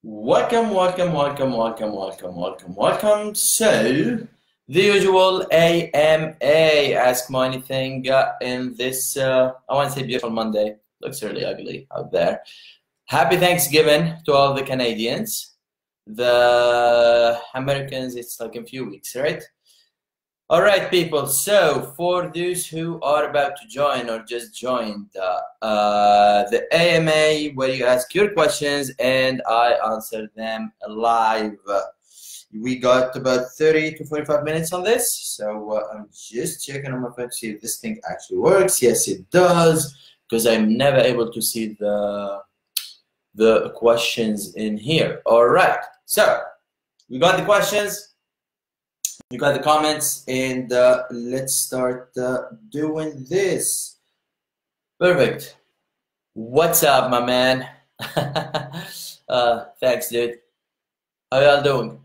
Welcome, welcome, welcome, welcome, welcome, welcome, welcome. So, the usual AMA, Ask Me Anything in this, I want to say beautiful Monday. Looks really ugly out there. Happy Thanksgiving to all the Canadians. The Americans, it's like in a few weeks, right? All right, people. So, for those who are about to join or just joined the AMA, where you ask your questions and I answer them live. We got about 30 to 45 minutes on this, so I'm just checking on my phone to see if this thing actually works. Yes, it does, because I'm never able to see the questions in here. All right, so we got the questions. You got the comments, and let's start doing this. Perfect. What's up, my man? Thanks, dude. How y'all doing?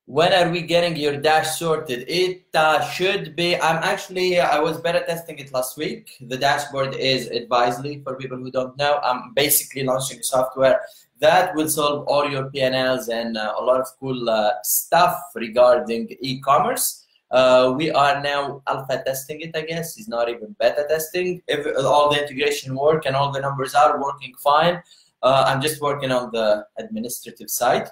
When are we getting your dash sorted? It should be. I was beta testing it last week. The dashboard is advisory for people who don't know. I'm basically launching software that will solve all your P&Ls and a lot of cool stuff regarding e-commerce. We are now alpha testing it, I guess. It's not even beta testing. If all the integration work and all the numbers are working fine, I'm just working on the administrative side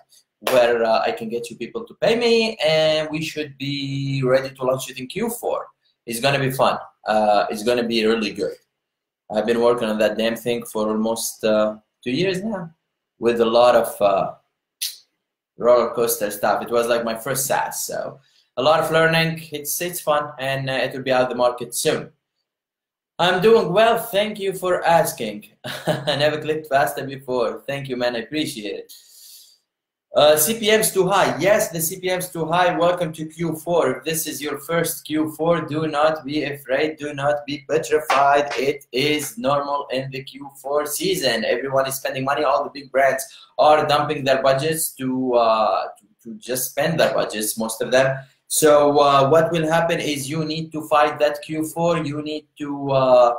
where I can get you people to pay me, and we should be ready to launch it in Q4. It's going to be fun. It's going to be really good. I've been working on that damn thing for almost 2 years now, with a lot of roller coaster stuff. It was like my first SaaS, so a lot of learning. It's fun, and it will be out of the market soon. I'm doing well. Thank you for asking. I never clicked faster before. Thank you, man. I appreciate it. CPM's too high. Yes, the CPM's too high. Welcome to Q4. If this is your first Q4, do not be afraid. Do not be petrified. It is normal in the Q4 season. Everyone is spending money. All the big brands are dumping their budgets to just spend their budgets, most of them. So what will happen is you need to fight that Q4. You need to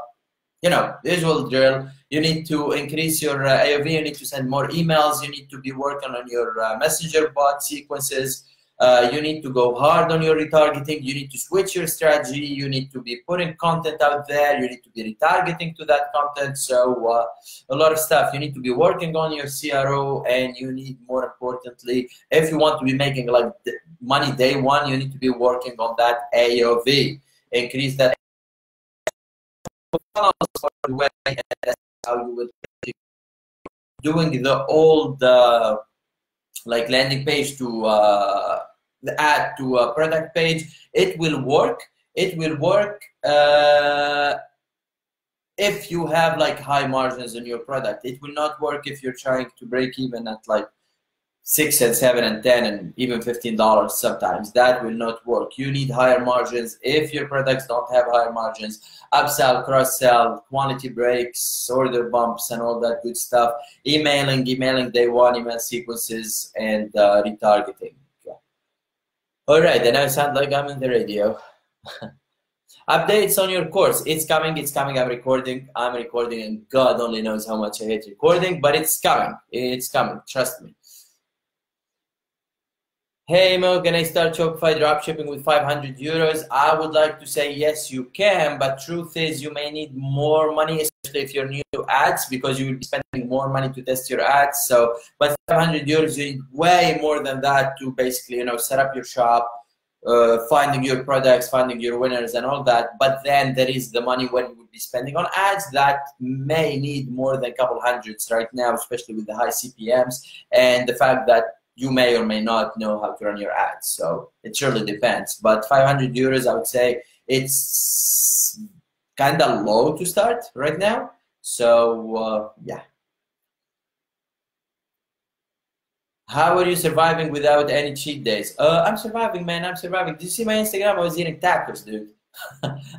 usual drill. You need to increase your AOV. You need to send more emails. You need to be working on your messenger bot sequences. You need to go hard on your retargeting. You need to switch your strategy. You need to be putting content out there. You need to be retargeting to that content. So a lot of stuff. You need to be working on your CRO, and you need, more importantly, if you want to be making like money day one, you need to be working on that AOV. Increase that. How you will doing the old like landing page to the add to a product page. It will work. It will work if you have like high margins in your product. It will not work if you're trying to break even at like $6 and $7 and $10 and even $15 sometimes. That will not work. You need higher margins. If your products don't have higher margins, upsell, cross-sell, quantity breaks, order bumps, and all that good stuff. Emailing day one, email sequences, and retargeting. Okay. All right, then I sound like I'm in the radio. Updates on your course. It's coming. It's coming. I'm recording, and God only knows how much I hate recording, but it's coming. It's coming. Trust me. Hey Mo, can I start Shopify dropshipping with 500 euros? I would like to say yes, you can, but truth is you may need more money, especially if you're new to ads, because you will be spending more money to test your ads. So, but 500 euros, you need way more than that to basically, set up your shop, finding your products, finding your winners and all that. But then there is the money when you would be spending on ads that may need more than a couple hundreds right now, especially with the high CPMs and the fact that you may or may not know how to run your ads. So it surely depends. But 500 euros, I would say it's kind of low to start right now. So yeah. How are you surviving without any cheat days? I'm surviving, man. I'm surviving. Did you see my Instagram? I was eating tacos, dude.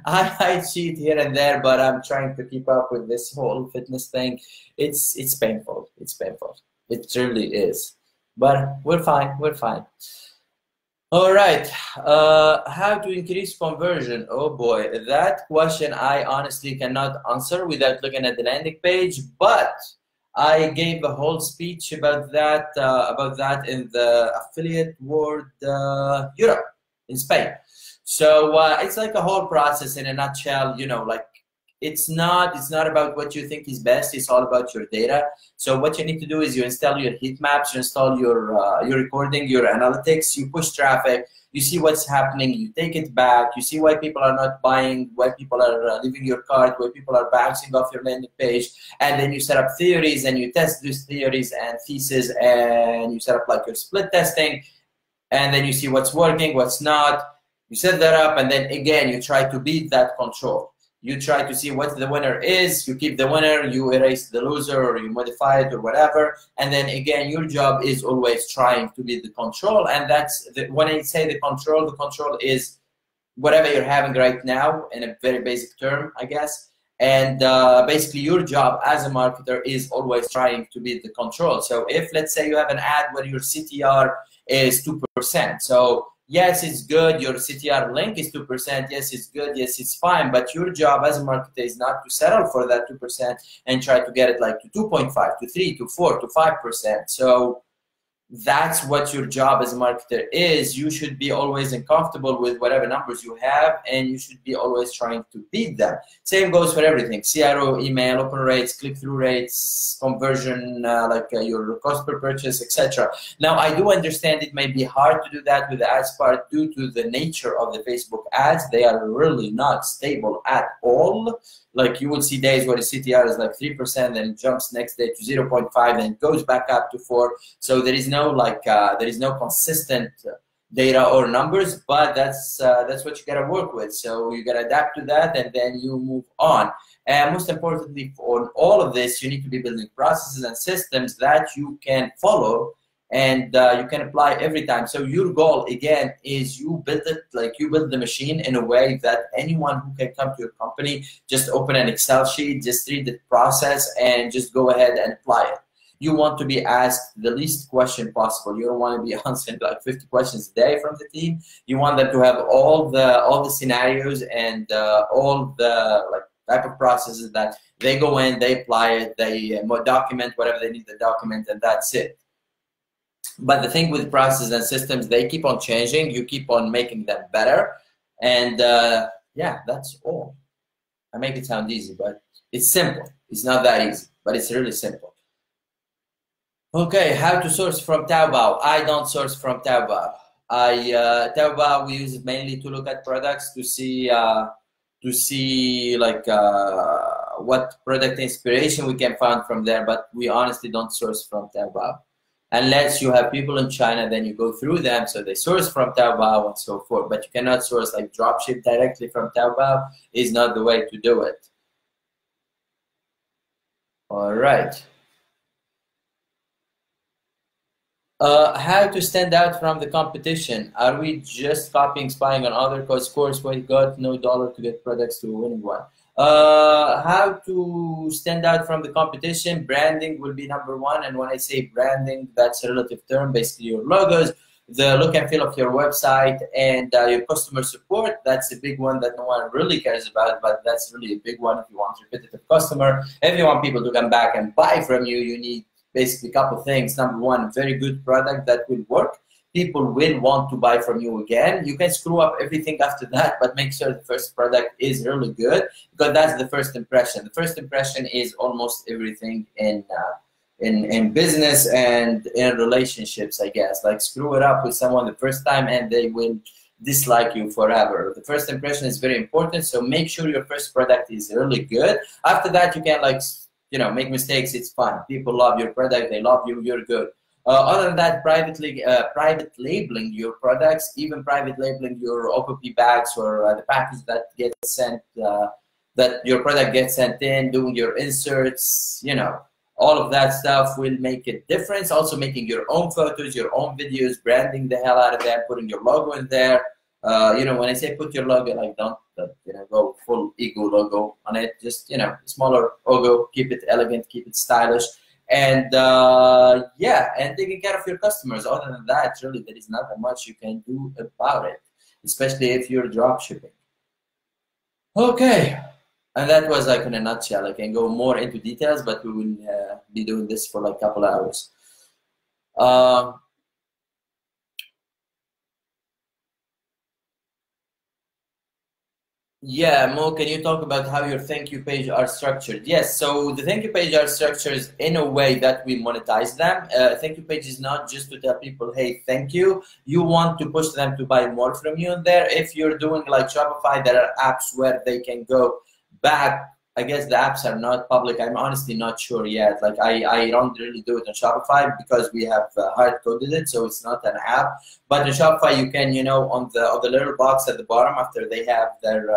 I cheat here and there, but I'm trying to keep up with this whole fitness thing. It's painful. It's painful. It really is. But we're fine. We're fine. All right. How to increase conversion? Oh boy, that question I honestly cannot answer without looking at the landing page. But I gave a whole speech about that in the Affiliate World Europe in Spain. So it's like a whole process in a nutshell. You know, like it's not about what you think is best. It's all about your data. So what you need to do is you install your heat maps, you install your recording, your analytics, you push traffic, you see what's happening, you take it back, you see why people are not buying, why people are leaving your cart, why people are bouncing off your landing page, and then you set up theories and you test these theories and theses, and you set up like your split testing, and then you see what's working, what's not. You set that up, and then again you try to beat that control. You try to see what the winner is, you keep the winner, you erase the loser, or you modify it or whatever. And then again, your job is always trying to be the control. And that's, when I say the control is whatever you're having right now in a very basic term, I guess. And basically your job as a marketer is always trying to be the control. So if, let's say you have an ad where your CTR is 2%. So yes, it's good. Your CTR link is 2%. Yes, it's good. Yes, it's fine. But your job as a marketer is not to settle for that 2% and try to get it like to 2.5, to 3, to 4, to 5%. So that's what your job as a marketer is. You should be always uncomfortable with whatever numbers you have, and you should be always trying to beat them. Same goes for everything: CRO, email, open rates, click-through rates, conversion, your cost per purchase, etc. Now, I do understand it may be hard to do that with the ads part due to the nature of the Facebook ads. They are really not stable at all. Like you will see days where the CTR is like 3%, then it jumps next day to 0.5, and it goes back up to 4. So there is no consistent data or numbers, but that's what you gotta work with. So you gotta adapt to that, and then you move on. And most importantly, on all of this, you need to be building processes and systems that you can follow and you can apply every time. So your goal again is you build it, like you build the machine in a way that anyone who can come to your company, just open an Excel sheet, just read the process and just go ahead and apply it. You want to be asked the least question possible. You don't want to be answering like 50 questions a day from the team. You want them to have all the scenarios and all the like type of processes that they go in, they apply it, they document whatever they need to document, and that's it. But the thing with processes and systems, they keep on changing. You keep on making them better. And yeah, that's all. I make it sound easy, but it's simple. It's not that easy, but it's really simple. Okay, how to source from Taobao. I don't source from Taobao. Taobao, we use it mainly to look at products, to see like what product inspiration we can find from there, but we honestly don't source from Taobao. Unless you have people in China, then you go through them, so they source from Taobao and so forth. But you cannot source like dropship directly from Taobao. Is not the way to do it. All right. How to stand out from the competition? Are we just copying, spying on other course we got no dollar to get products to a winning one? How to stand out from the competition? Branding will be number one. And when I say branding, that's a relative term. Basically your logos, the look and feel of your website, and your customer support. That's a big one that no one really cares about, but that's really a big one if you want repetitive customer. If you want people to come back and buy from you, you need basically a couple of things. Number one, very good product that will work. People will want to buy from you again. You can screw up everything after that, but make sure the first product is really good, because that's the first impression. The first impression is almost everything in business and in relationships, I guess. Like screw it up with someone the first time and they will dislike you forever. The first impression is very important, so make sure your first product is really good. After that, you can make mistakes. It's fine. People love your product. They love you. You're good. Other than that, private labeling your products, even private labeling your OPP bags or the package that gets sent, that your product gets sent in, doing your inserts, all of that stuff will make a difference. Also making your own photos, your own videos, branding the hell out of them, putting your logo in there. When I say put your logo, like don't go full ego logo on it. Just smaller logo, keep it elegant, keep it stylish, and yeah, and taking care of your customers. Other than that, really, there is not that much you can do about it, especially if you're drop shipping. Okay, And that was like in a nutshell. I can go more into details, but we will be doing this for like a couple hours. Yeah, Mo, can you talk about how your thank you page are structured? Yes, so the thank you page are structured in a way that we monetize them. Thank you page is not just to tell people, hey, thank you. You want to push them to buy more from you in there. If you're doing like Shopify, there are apps where they can go back. I guess the apps are not public. I'm honestly not sure yet. Like I don't really do it on Shopify because we have hard coded it, so it's not an app. But in Shopify, you can, you know, on the little box at the bottom after they have their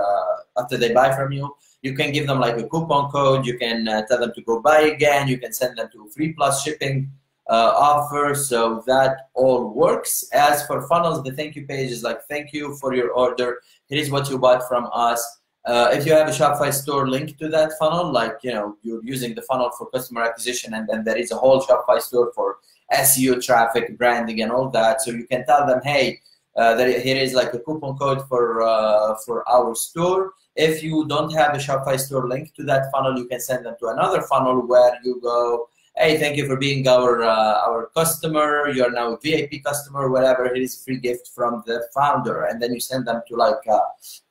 after they buy from you, you can give them like a coupon code. You can tell them to go buy again. You can send them to a free plus shipping offer. So that all works. As for funnels, the thank you page is like, thank you for your order. Here is what you bought from us. If you have a Shopify store link to that funnel, like, you know, you're using the funnel for customer acquisition, and then there is a whole Shopify store for SEO, traffic, branding, and all that. So you can tell them, hey, here is like a coupon code for our store. If you don't have a Shopify store link to that funnel, you can send them to another funnel where you go, hey, thank you for being our customer. You're now a VIP customer, whatever. Here is a free gift from the founder. And then you send them to like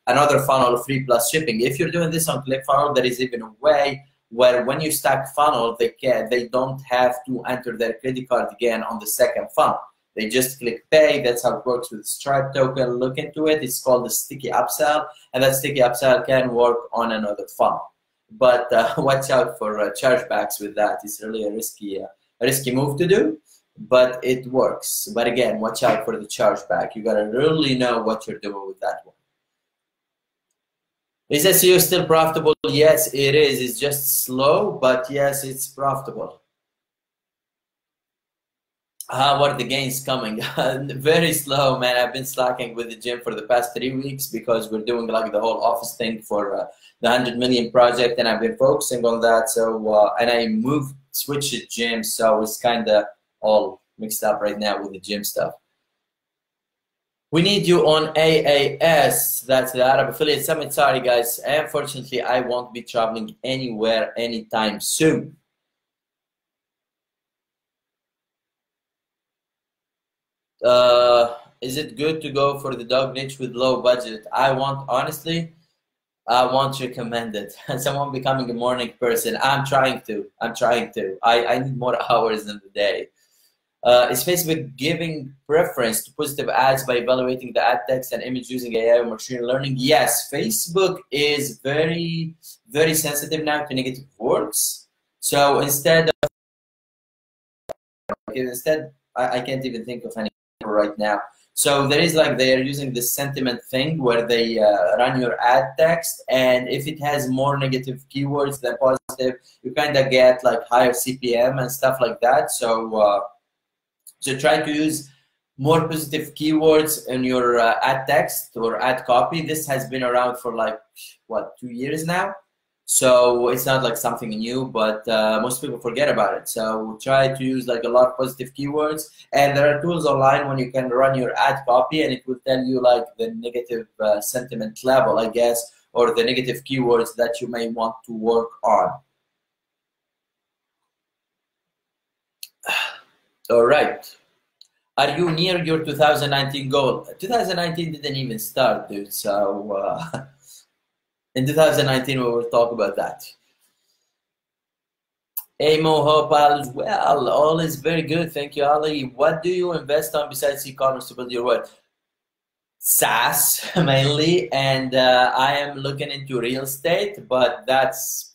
another funnel, free plus shipping. If you're doing this on ClickFunnels, there is even a way where when you stack funnel, they don't have to enter their credit card again on the second funnel. They just click pay. That's how it works with Stripe token. Look into it. It's called the sticky upsell, and that sticky upsell can work on another funnel. But watch out for chargebacks with that. It's really a risky move to do, but it works. But again, watch out for the chargeback. You gotta really know what you're doing with that one. Is SEO still profitable? Yes, it is. It's just slow, but yes, it's profitable. How are the gains coming? Very slow, man. I've been slacking with the gym for the past 3 weeks because we're doing like the whole office thing for the 100 million project, and I've been focusing on that. So, and I switched to gym, so it's kind of all mixed up right now with the gym stuff. We need you on AAS. That's the Arab Affiliate Summit. Sorry, guys. Unfortunately, I won't be traveling anywhere anytime soon. Is it good to go for the dog niche with low budget? Honestly, I won't recommend it. Someone becoming a morning person, I'm trying to. I need more hours in the day. Is Facebook giving preference to positive ads by evaluating the ad text and image using AI or machine learning? Yes, Facebook is very, very sensitive now to negative words. So instead, I can't even think of any right now. So there is like they are using this sentiment thing where they run your ad text, and if it has more negative keywords than positive, you kind of get like higher CPM and stuff like that. So so try to use more positive keywords in your ad text or ad copy. This has been around for like, what, 2 years now? So it's not like something new, but most people forget about it. So try to use like a lot of positive keywords. And there are tools online when you can run your ad copy, and it will tell you like the negative sentiment level, I guess, or the negative keywords that you may want to work on. All right. Are you near your 2019 goal? 2019 didn't even start, dude. So in 2019, we will talk about that. Hey, Mo, hope all is well. All is very good. Thank you, Ali. What do you invest on besides e-commerce to build your wealth? SaaS mainly, and I am looking into real estate, but that's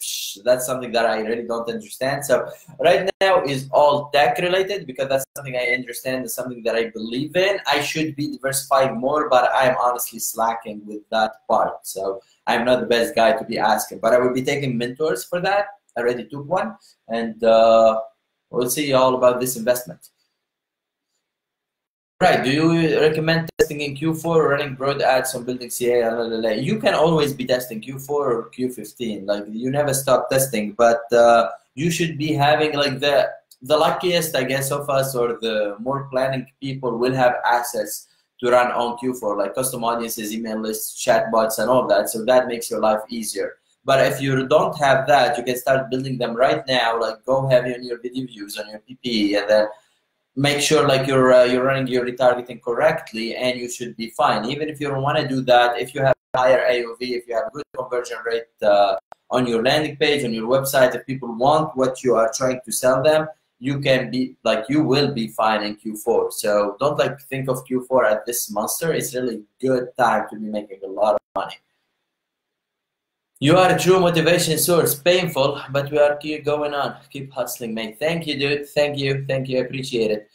something that I really don't understand. So right now is all tech related because that's something I understand, is something that I believe in. I should be diversifying more, but I'm honestly slacking with that part. So I'm not the best guy to be asking, but I will be taking mentors for that. I already took one, and we'll see all about this investment. Right. Do you recommend testing in Q4 or running broad ads on building CA? You can always be testing Q4 or Q15. Like, you never stop testing, but you should be having like the luckiest, I guess, of us, or the more planning people will have access to run on Q4, like custom audiences, email lists, chatbots, and all that. So that makes your life easier. But if you don't have that, you can start building them right now. Like go heavy on your video views, on your PPE, and then make sure like you're running your retargeting correctly, and you should be fine. Even if you don't want to do that, if you have higher AOV, if you have a good conversion rate on your landing page, on your website, if people want what you are trying to sell them, you can be like, you will be fine in Q4. So don't like think of Q4 as this monster. It's really good time to be making a lot of money. You are a true motivation source. Painful, but we are keep going on. Keep hustling, mate. Thank you, dude. Thank you. Thank you. I appreciate it.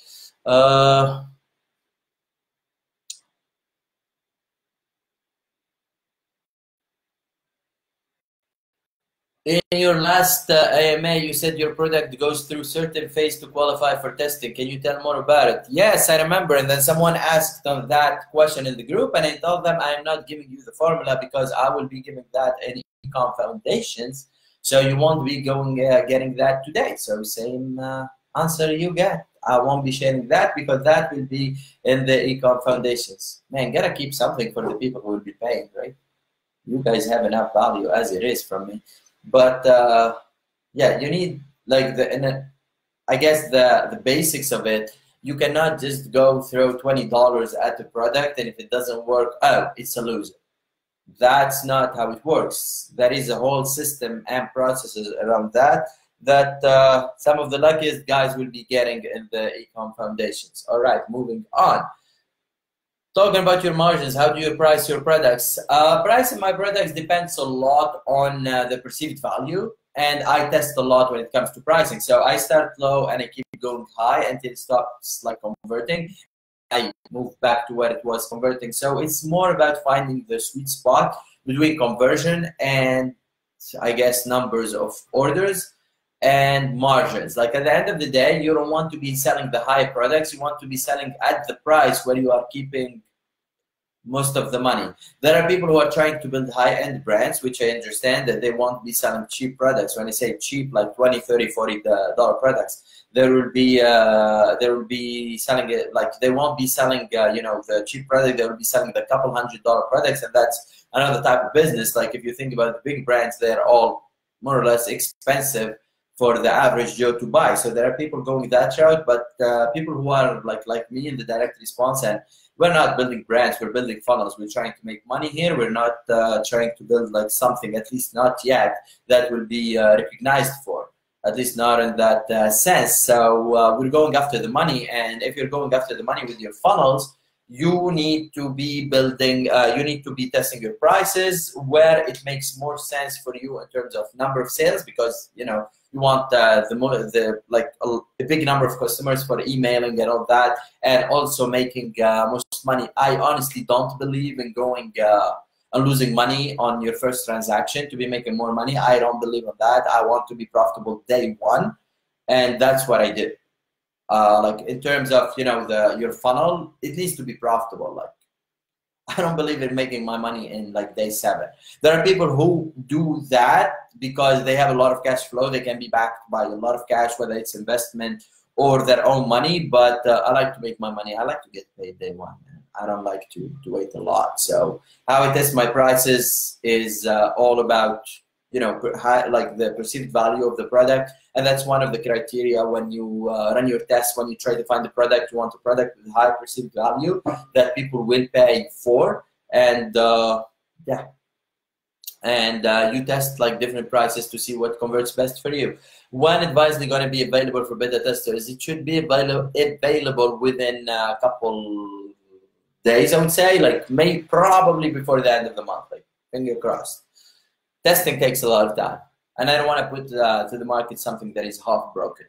In your last AMA, you said your product goes through certain phase to qualify for testing. Can you tell more about it? Yes, I remember. And then someone asked on that question in the group, and I told them I'm not giving you the formula because I will be giving that in Ecom Foundations. So you won't be going getting that today. So same answer you get. I won't be sharing that because that will be in the Ecom Foundations. Man, gotta keep something for the people who will be paying, right? You guys have enough value as it is from me. But yeah, you need like I guess the basics of it. You cannot just go throw $20 at the product, and if it doesn't work, oh, it's a loser. That's not how it works. There is a whole system and processes around that some of the luckiest guys will be getting in the Ecom Foundations. All right, moving on. Talking about your margins, how do you price your products? Pricing my products depends a lot on the perceived value, and I test a lot when it comes to pricing. So I start low and I keep going high until it stops like converting. I move back to where it was converting. So it's more about finding the sweet spot between conversion and I guess numbers of orders and margins. Like at the end of the day, you don't want to be selling the high products. You want to be selling at the price where you are keeping most of the money. There are people who are trying to build high-end brands, which I understand that they won't be selling cheap products. When I say cheap, like $20, $30, $40 products, there will be selling it like they won't be selling you know, the cheap product. They will be selling the couple $100 products, and that's another type of business. Like if you think about the big brands, they're all more or less expensive for the average Joe to buy. So there are people going that route, but people who are like me in the direct response, and we're not building brands, we're building funnels. We're trying to make money here. We're not trying to build like something, at least not yet, that will be recognized for, at least not in that sense. So we're going after the money, and if you're going after the money with your funnels, you need to be building, you need to be testing your prices where it makes more sense for you in terms of number of sales, because you know you want like a big number of customers for emailing and all that, and also making most money. I honestly don't believe in going and losing money on your first transaction to be making more money. I don't believe in that. I want to be profitable day one, and that's what I did. Like in terms of, you know, your funnel, it needs to be profitable. Like I don't believe in making my money in like day 7. There are people who do that because they have a lot of cash flow. They can be backed by a lot of cash, whether it's investment or their own money. But I like to make my money. I like to get paid day 1. I don't like to wait a lot. So how I test my prices is all about, you know, like the perceived value of the product. And that's one of the criteria when you run your tests, when you try to find the product. You want a product with high perceived value that people will pay for. And yeah, and you test like different prices to see what converts best for you. When Advisely going to be available for beta testers? It should be available within a couple days, I would say, like probably before the end of the month, like finger crossed. Testing takes a lot of time, and I don't want to put to the market something that is half broken.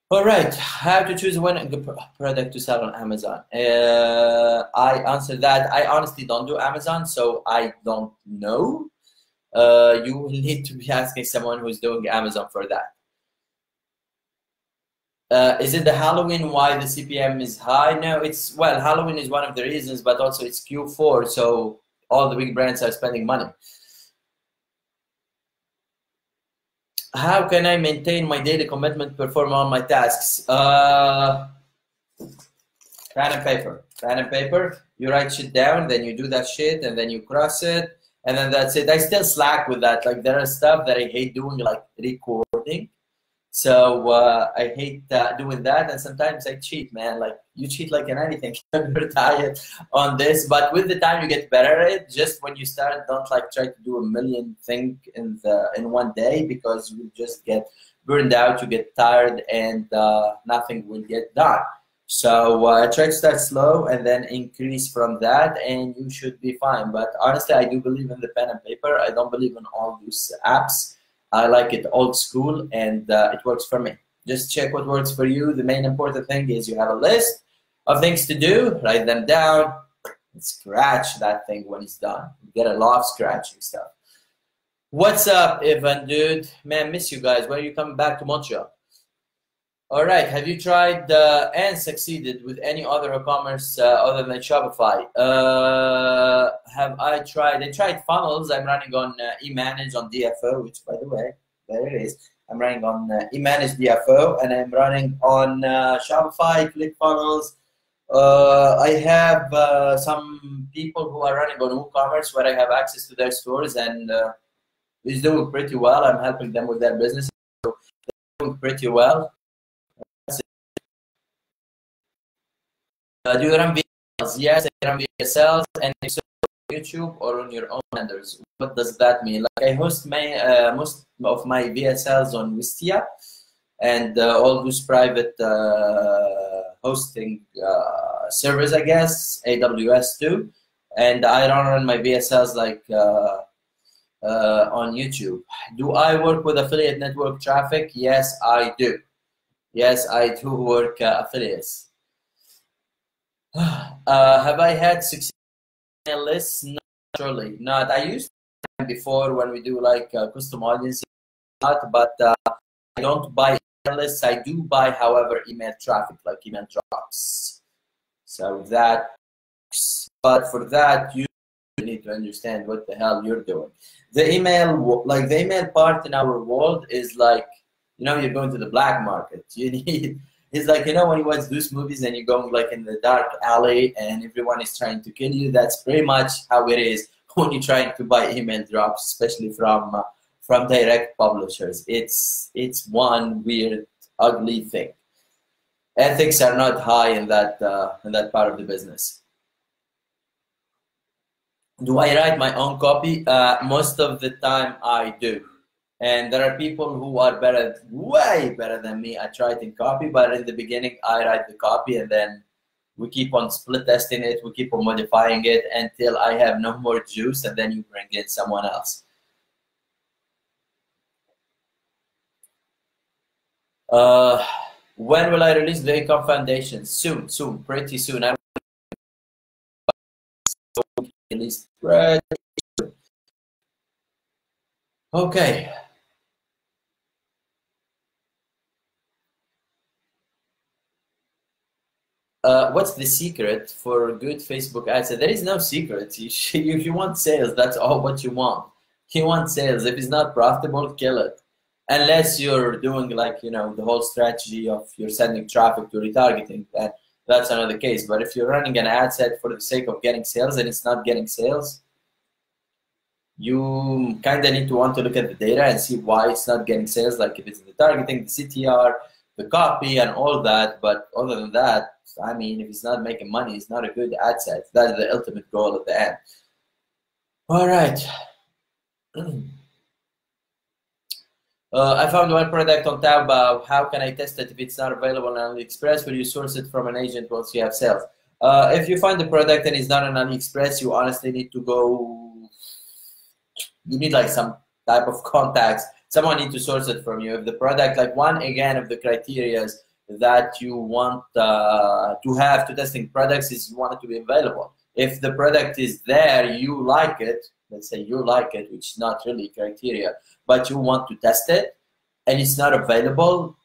All right, how to choose when a good product to sell on Amazon? I answered that. I honestly don't do Amazon, so I don't know. You will need to be asking someone who's doing Amazon for that. Is it the Halloween why the CPM is high? No, it's, well, Halloween is one of the reasons, but also it's Q4, so all the big brands are spending money. How can I maintain my daily commitment, perform all my tasks? Pen and paper. Pen and paper. You write shit down, then you do that shit, and then you cross it, and then that's it. I still slack with that. Like there are stuff that I hate doing, like recording. So I hate doing that, and sometimes I cheat, man. Like you cheat like in anything. You're tired on this, but with the time you get better at it. Just when you start, don't like try to do a million things in one day, because you just get burned out, you get tired, and nothing will get done. So try to start slow and then increase from that, and you should be fine. But honestly, I do believe in the pen and paper. I don't believe in all these apps. I like it old school, and it works for me. Just check what works for you. The main important thing is you have a list of things to do, write them down, and scratch that thing when it's done. You get a lot of scratching stuff. What's up, Evan, dude? Man, miss you guys. When are you coming back to Montreal? All right. Have you tried and succeeded with any other e-commerce other than Shopify? Have I tried? I tried funnels. I'm running on eManage on DFO, which, by the way, there it is. I'm running on eManage DFO, and I'm running on Shopify, ClickFunnels. I have some people who are running on WooCommerce where I have access to their stores, and it's doing pretty well. I'm helping them with their business. So they're doing pretty well. Do you run VSLs? Yes, I run VSLs, and if so, on YouTube or on your own vendors. What does that mean? Like I host my most of my VSLs on Wistia and all those private hosting servers, I guess, AWS too. And I run my VSLs like on YouTube. Do I work with affiliate network traffic? Yes, I do. Yes, I do work affiliates. Have I had success in lists? No, surely not. I used to before when we do like custom audiences, but I don't buy email lists. I do buy, however, email traffic, like email drops. So that, but for that, you need to understand what the hell you're doing. The email, like the email part in our world is like, you know, you're going to the black market. You need. It's like, you know, when you watch those movies and you're going like in the dark alley and everyone is trying to kill you. That's pretty much how it is when you're trying to buy email drops, especially from direct publishers. It's one weird, ugly thing. Ethics are not high in that part of the business. Do I write my own copy? Most of the time, I do. And there are people who are better, way better than me at writing copy, but in the beginning, I write the copy, and then we keep on split testing it, we keep on modifying it until I have no more juice, and then you bring in someone else. When will I release the Income Foundation? Soon, pretty soon. I will release pretty soon. Okay. What's the secret for good Facebook ads? There is no secret. If you want sales, that's all what you want. You want sales. If it's not profitable, kill it. Unless you're doing like, you know, the whole strategy of you're sending traffic to retargeting, that's another case. But if you're running an ad set for the sake of getting sales and it's not getting sales, you kind of need to want to look at the data and see why it's not getting sales, like if it's the targeting, the CTR, the copy, and all that. But other than that, I mean, if it's not making money, it's not a good ad set. That's the ultimate goal at the end. All right. I found one product on Taobao. How can I test it if it's not available on AliExpress? Will you source it from an agent once you have sales? If you find the product and it's not on AliExpress, you honestly need to go. You need like some type of contacts. Someone needs to source it from you. If the product, like one again of the criteria that you want to have to testing products is you want it to be available. If the product is there, you like it, let's say you like it, which is not really criteria, but you want to test it and it's not available,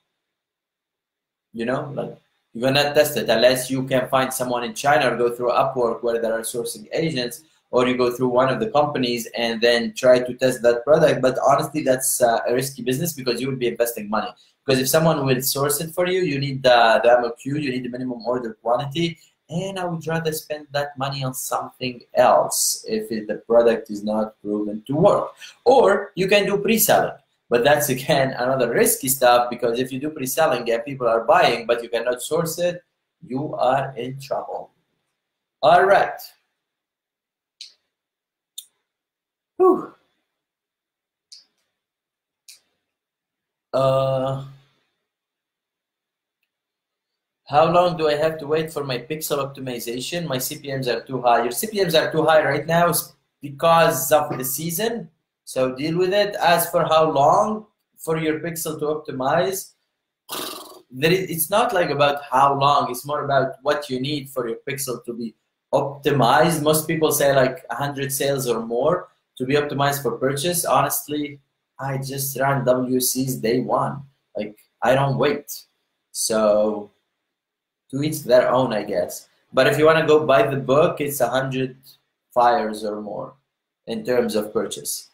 you know, like you're gonna test it unless you can find someone in China or go through Upwork where there are sourcing agents, or you go through one of the companies and then try to test that product. But honestly, that's a risky business because you will be investing money. Because if someone will source it for you, you need the MOQ, you need the minimum order quantity, and I would rather spend that money on something else if the product is not proven to work. Or you can do pre-selling, but that's again another risky stuff, because if you do pre-selling and people are buying but you cannot source it, you are in trouble. All right. Whew. How long do I have to wait for my pixel optimization? My CPMs are too high. Your CPMs are too high right now because of the season, so deal with it. As for how long for your pixel to optimize, it's not like about how long, it's more about what you need for your pixel to be optimized. Most people say like 100 sales or more to be optimized for purchase. Honestly, I just run WCs day one. Like, I don't wait. So to each their own, I guess. But if you want to go by the book, it's 100 fires or more in terms of purchase.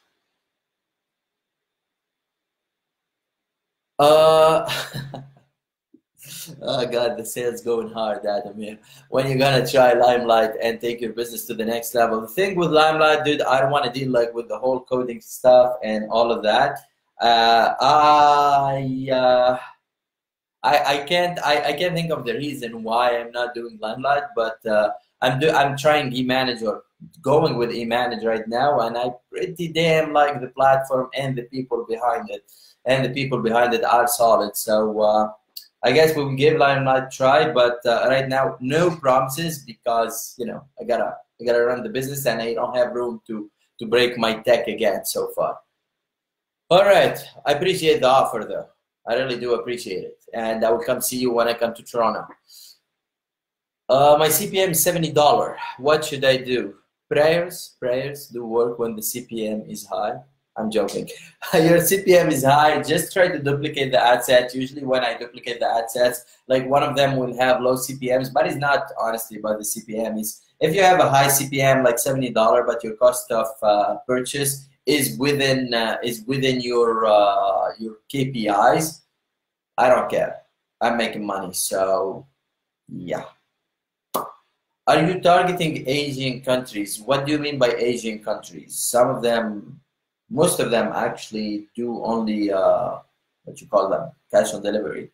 Oh God, the sales going hard, Adamir. When you're gonna try Limelight and take your business to the next level? The thing with Limelight, dude, I don't want to deal like with the whole coding stuff and all of that. I can't think of the reason why I'm not doing Limelight, but I'm trying eManage, or going with eManage right now, and I pretty damn like the platform and the people behind it, are solid. So I guess we will give Limelight a try, but right now no promises, because I gotta run the business and I don't have room to break my tech again so far. All right, I appreciate the offer though. I really do appreciate it, and I will come see you when I come to Toronto. My CPM is $70. What should I do? Prayers do work when the CPM is high. I'm joking. Your CPM is high, just try to duplicate the ad sets. Usually when I duplicate the ad sets, like one of them will have low CPMs, but it's not honestly about the CPM. It's if you have a high CPM like $70, but your cost of purchase is within your KPIs, I don't care. I'm making money, so yeah. Are you targeting Asian countries? What do you mean by Asian countries? Some of them, most of them actually do only what you call them, cash on delivery.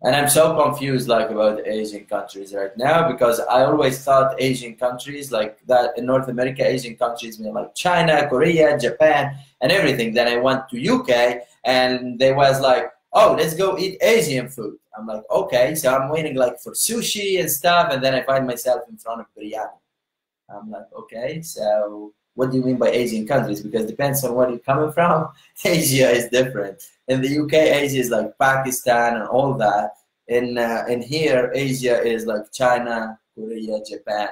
And I'm so confused like about Asian countries right now, because I always thought Asian countries like that in North America, Asian countries mean like China, Korea, Japan, and everything. Then I went to UK and they was like, oh, let's go eat Asian food. I'm like, okay, so I'm waiting like for sushi and stuff, and then I find myself in front of biryani. I'm like, okay, so what do you mean by Asian countries? Because it depends on where you're coming from. Asia is different. In the UK, Asia is like Pakistan and all that. In here, Asia is like China, Korea, Japan.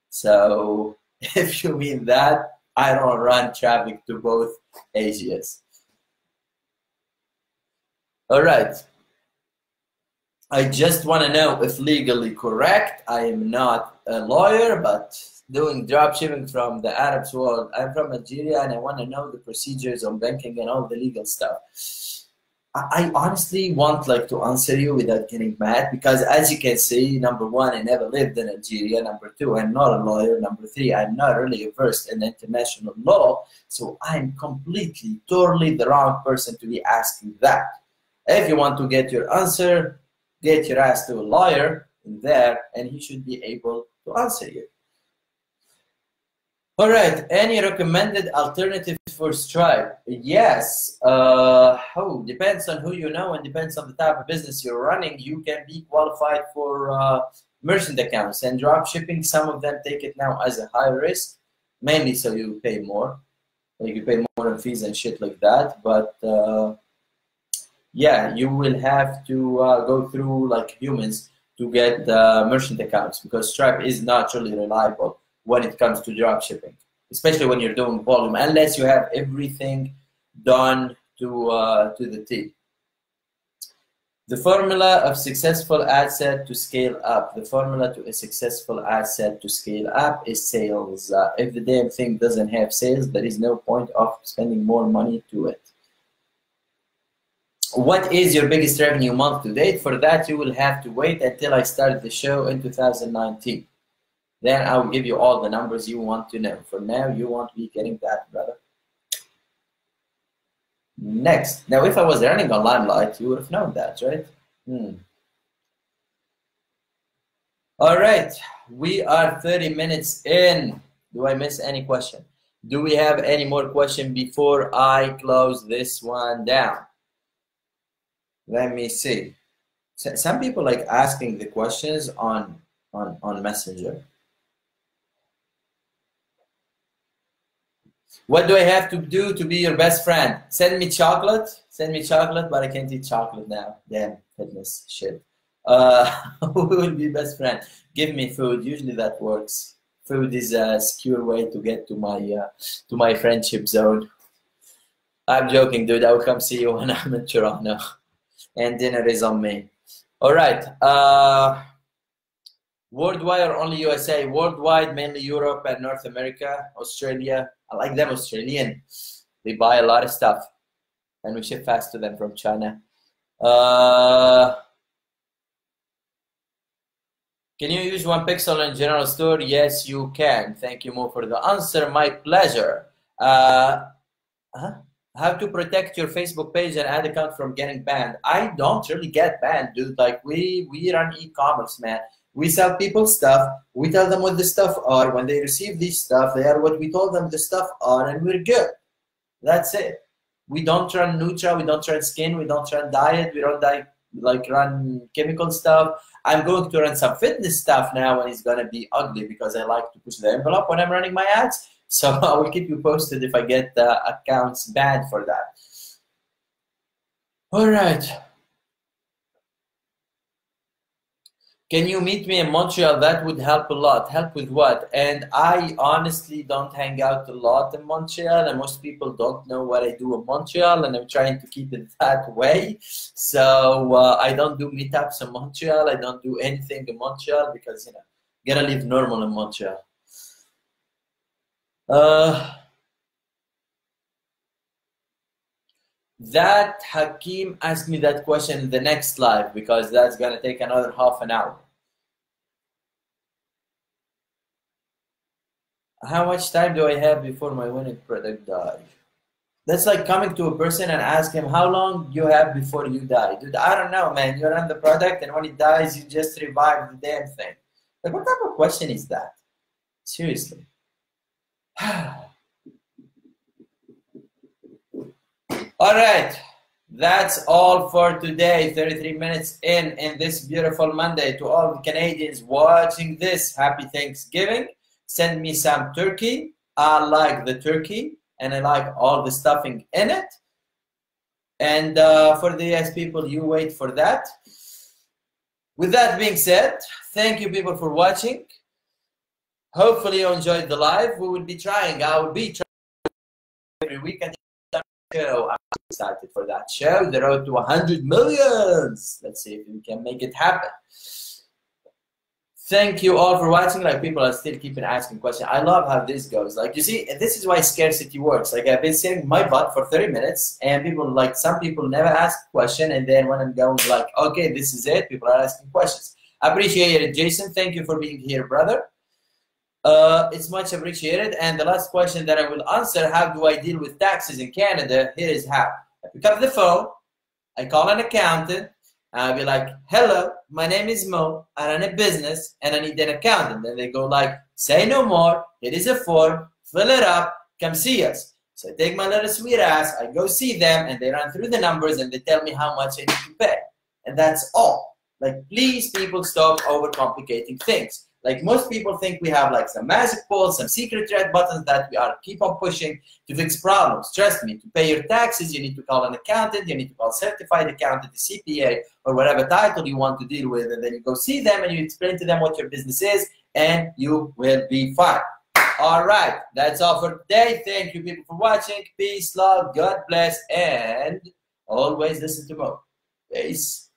So if you mean that, I don't run traffic to both Asias. All right. I just want to know if legally correct. I am not a lawyer, but doing dropshipping from the Arabs world. I'm from Algeria, and I want to know the procedures on banking and all the legal stuff. I honestly want like to answer you without getting mad, because as you can see, number one, I never lived in Algeria. Number two, I'm not a lawyer. Number three, I'm not really versed in international law. So I'm completely, totally the wrong person to be asking that. If you want to get your answer, get your ass to a lawyer in there, and he should be able to answer you. All right, any recommended alternative for Stripe? Yes. Depends on who you know and depends on the type of business you're running. You can be qualified for merchant accounts and drop shipping. Some of them take it now as a high risk, mainly so you pay more. Like you pay more in fees and shit like that. But yeah, you will have to go through like humans to get merchant accounts, because Stripe is not really reliable when it comes to drop shipping, especially when you're doing volume, unless you have everything done to the T. The formula of successful ad set to scale up. The formula to a successful ad set to scale up is sales. If the damn thing doesn't have sales, there is no point of spending more money to it. What is your biggest revenue month to date? For that, you will have to wait until I start the show in 2019. Then I will give you all the numbers you want to know. For now, you won't be getting that, brother. Next. Now, if I was running on Limelight, you would have known that, right? All right. We are 30 minutes in. Do I miss any question? Do we have any more question before I close this one down? Let me see. Some people like asking the questions on Messenger. What do I have to do to be your best friend? Send me chocolate. Send me chocolate, but I can't eat chocolate now. Damn, fitness shit. Who will be best friend? Give me food. Usually that works. Food is a secure way to get to my friendship zone. I'm joking, dude. I will come see you when I'm in Toronto. And dinner is on me. All right. Worldwide or only USA? Worldwide, mainly Europe and North America, Australia. I like them Australian. They buy a lot of stuff. And we ship fast to them from China. Can you use one pixel in general store? Yes, you can. Thank you, Mo, for the answer. My pleasure. How to protect your Facebook page and ad account from getting banned? I don't really get banned, dude. Like we run e-commerce, man. We sell people stuff. We tell them what the stuff are. When they receive these stuff, they are what we told them the stuff are, and we're good. That's it. We don't run Nutra. We don't run skin. We don't run diet. We don't run chemical stuff. I'm going to run some fitness stuff now, and it's gonna be ugly because I like to push the envelope when I'm running my ads. So I will keep you posted if I get accounts banned for that. All right. Can you meet me in Montreal? That would help a lot. Help with what? And I honestly don't hang out a lot in Montreal, and most people don't know what I do in Montreal, and I'm trying to keep it that way. So I don't do meetups in Montreal. I don't do anything in Montreal because, you know, gotta live normal in Montreal. That Hakeem asked me that question in the next live because that's gonna take another half an hour. How much time do I have before my winning product dies? That's like coming to a person and ask him how long you have before you die. Dude, I don't know, man. You run the product and when it dies, you just revive the damn thing. Like, what type of question is that? Seriously. All right, that's all for today. 33 minutes in this beautiful Monday. To all the Canadians watching this, happy Thanksgiving. Send me some turkey. I like the turkey, and I like all the stuffing in it. And for the US people, you wait for that. With that being said, thank you people for watching. Hopefully you enjoyed the live. We will be trying. I will be trying every weekend. I'm excited for that show. The road to 100 millions. Let's see if we can make it happen. Thank you all for watching. Like, people are still keeping asking questions. I love how this goes. Like, you see, this is why scarcity works. Like, I've been sitting my butt for 30 minutes, and people, like, some people never ask a question, and then when I'm going, like, okay, this is it, people are asking questions. I appreciate it, Jason. Thank you for being here, brother. It's much appreciated. And the last question that I will answer, how do I deal with taxes in Canada? Here is how. I pick up the phone, I call an accountant, I'll be like, hello, my name is Mo, I run a business and I need an accountant. And they go like, say no more, it is a form, fill it up, come see us. So I take my little sweet ass, I go see them, and they run through the numbers and they tell me how much I need to pay. And that's all. Like, please, people, stop overcomplicating things. Like, most people think we have like some magic balls, some secret red buttons that we are keep on pushing to fix problems. Trust me, to pay your taxes, you need to call an accountant, you need to call a certified accountant, a CPA, or whatever title you want to deal with, and then you go see them and you explain to them what your business is, and you will be fine. All right, that's all for today. Thank you, people, for watching. Peace, love, God bless, and always listen to Mo. Peace.